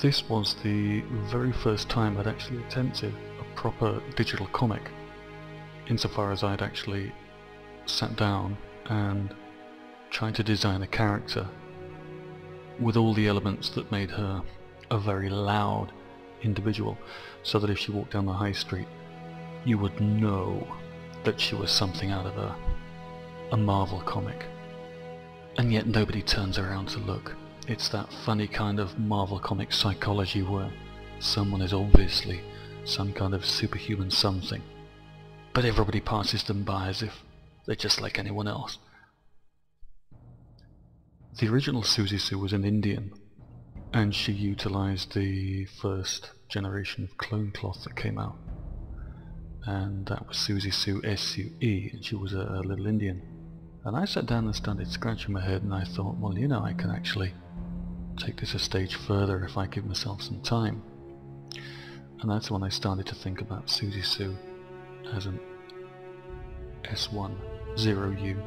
This was the very first time I'd actually attempted a proper digital comic, insofar as I'd actually sat down and tried to design a character with all the elements that made her a very loud individual, so that if she walked down the high street you would know that she was something out of a Marvel comic. And yet nobody turns around to look. It's that funny kind of Marvel comic psychology where someone is obviously some kind of superhuman something, but everybody passes them by as if they're just like anyone else. The original Siouxie Sioux was an Indian, and she utilized the first generation of clone cloth that came out, and that was Siouxie Sioux SUE, and she was a little Indian. And I sat down and started scratching my head, and I thought, well, you know, I can actually take this a stage further if I give myself some time. And that's when I started to think about Siouxie Sioux as an S10U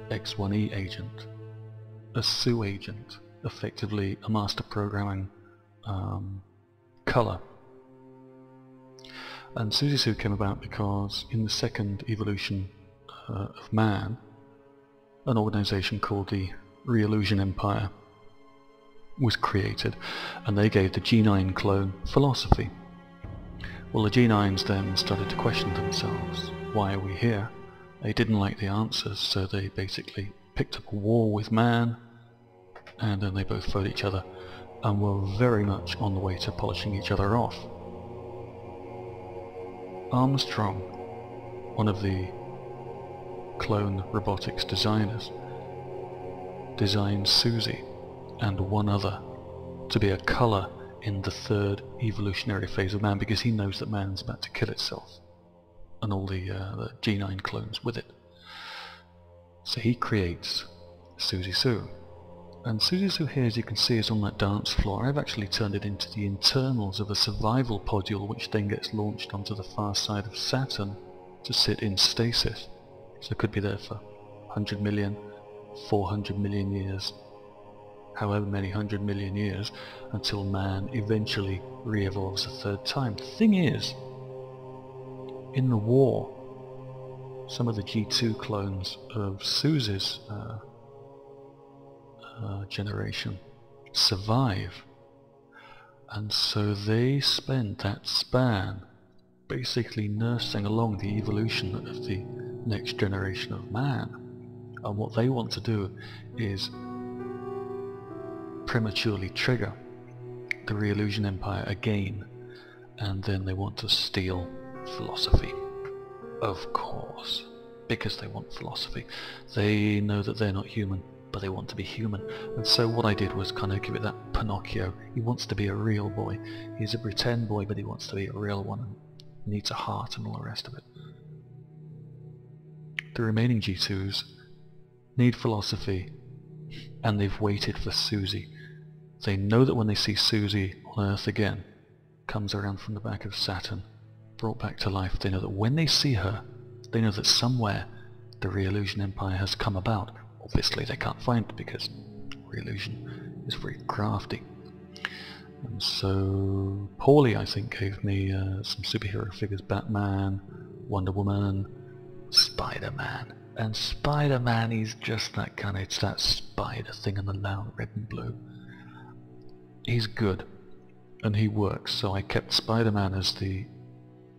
X1E agent, a Sioux agent, effectively a master programming color. And Siouxie Sioux came about because in the second evolution of man, an organization called the Reallusion Empire was created, and they gave the G9 clone philosophy. Well, the G9s then started to question themselves. Why are we here? They didn't like the answers, so they basically picked up a war with man, and then they both fought each other and were very much on the way to polishing each other off. Armstrong, one of the clone robotics designers, designed Siouxie and one other to be a colour in the third evolutionary phase of man, because he knows that man's about to kill itself, and all the G9 clones with it. So he creates Siouxie Sioux. And Siouxie Sioux here, as you can see, is on that dance floor. I've actually turned it into the internals of a survival podule, which then gets launched onto the far side of Saturn to sit in stasis. So it could be there for 100 million, 400 million years, however many 100 million years, until man eventually re-evolves a third time. The thing is, in the war, some of the G2 clones of Siouxie's generation survive, and so they spent that span basically nursing along the evolution of the next generation of man. And what they want to do is prematurely trigger the Reallusion Empire again, and then they want to steal philosophy, of course, because they want philosophy. They know that they're not human, but they want to be human. And so what I did was kind of give it that Pinocchio. He wants to be a real boy. He's a pretend boy, but he wants to be a real one, and needs a heart and all the rest of it. The remaining G2s need philosophy, and they've waited for Siouxie. They know that when they see Siouxie on Earth again, comes around from the back of Saturn, brought back to life, they know that when they see her, they know that somewhere the Reallusion Empire has come about. Obviously they can't find it because Reallusion is very crafty. And so Paulie, I think, gave me some superhero figures: Batman, Wonder Woman, Spider-Man. And Spider-Man is just that kind of, it's that spider thing in the loud red and blue. He's good, and he works, so I kept Spider-Man as the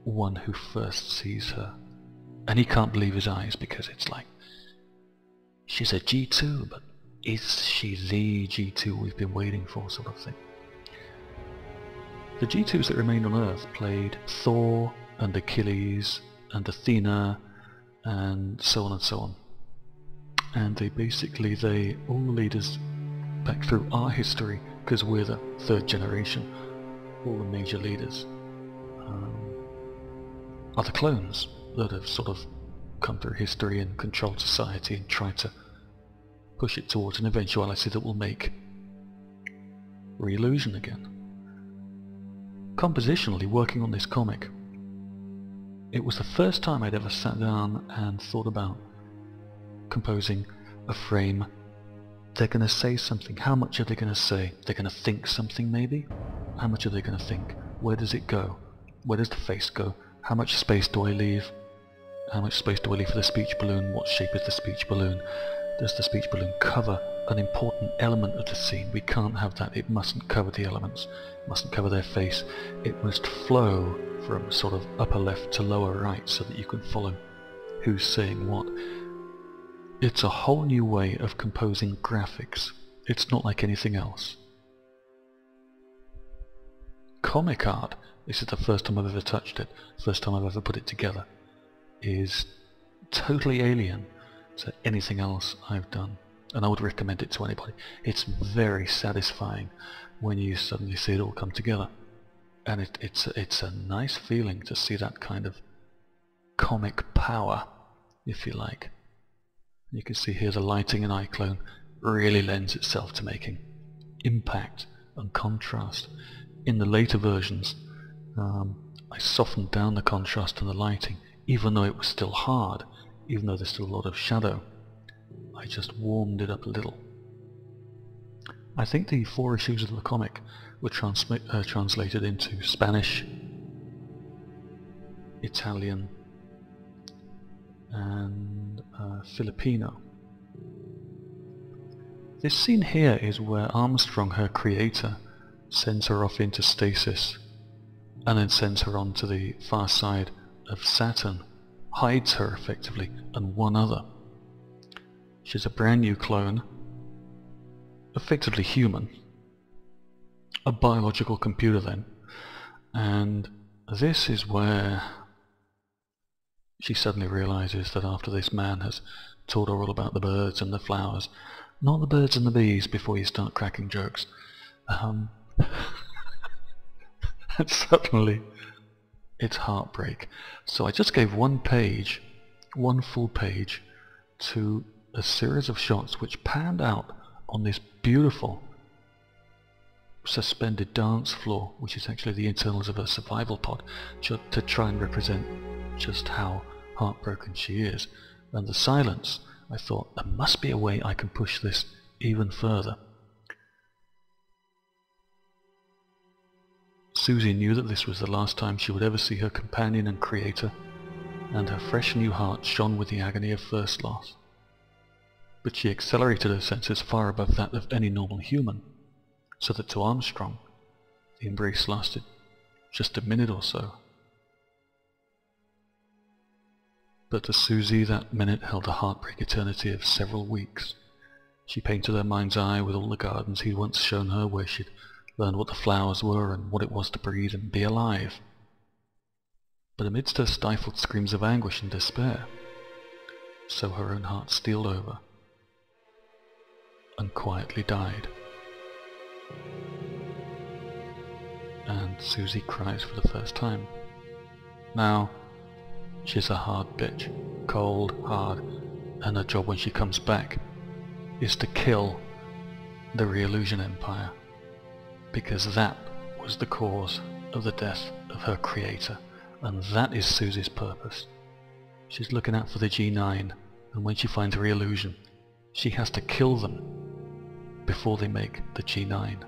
one who first sees her. And he can't believe his eyes, because it's like, she's a G2, but is she the G2 we've been waiting for, sort of thing. The G2s that remained on Earth played Thor and Achilles and Athena and so on and so on. And they basically, all the leaders back through our history, because we're the third generation, all the major leaders are the clones that have sort of come through history and controlled society and tried to push it towards an eventuality that will make Reallusion again. Compositionally, working on this comic, it was the first time I'd ever sat down and thought about composing a frame they're going to say something. How much are they going to say? They're going to think something maybe? How much are they going to think? Where does it go? Where does the face go? How much space do I leave? How much space do I leave for the speech balloon? What shape is the speech balloon? Does the speech balloon cover an important element of the scene? We can't have that. It mustn't cover the elements. It mustn't cover their face. It must flow from sort of upper left to lower right so that you can follow who's saying what. It's a whole new way of composing graphics. It's not like anything else. Comic art, this is the first time I've ever touched it, first time I've ever put it together, is totally alien to anything else I've done, and I would recommend it to anybody. It's very satisfying when you suddenly see it all come together, and it's a nice feeling to see that kind of comic power, if you like. You can see here the lighting in iCLone really lends itself to making impact and contrast. In the later versions I softened down the contrast and the lighting, even though it was still hard, even though there's still a lot of shadow. I just warmed it up a little. I think the 4 issues of the comic were translated into Spanish, Italian and Filipino. This scene here is where Armstrong, her creator, sends her off into stasis and then sends her on to the far side of Saturn, hides her effectively, and one other. She's a brand new clone, effectively human, a biological computer then, and this is where she suddenly realizes that after this man has told her all about the birds and the flowers, not the birds and the bees before you start cracking jokes, and suddenly it's heartbreak. So I just gave one full page, to a series of shots which panned out on this beautiful suspended dance floor, which is actually the internals of a survival pod, to try and represent just how heartbroken she is. And the silence, I thought, there must be a way I can push this even further. Siouxsie knew that this was the last time she would ever see her companion and creator, and her fresh new heart shone with the agony of first loss. But she accelerated her senses far above that of any normal human, so that to Armstrong the embrace lasted just a minute or so. But to Siouxsie that minute held a heartbreak eternity of several weeks. She painted her mind's eye with all the gardens he'd once shown her, where she'd learned what the flowers were and what it was to breathe and be alive. But amidst her stifled screams of anguish and despair, so her own heart steeled over and quietly died. And Siouxsie cries for the first time. Now, she's a hard bitch, cold, hard, and her job when she comes back is to kill the Reallusion Empire, because that was the cause of the death of her creator, and that is Siouxsie's purpose. She's looking out for the G9, and when she finds Reallusion, she has to kill them before they make the G9.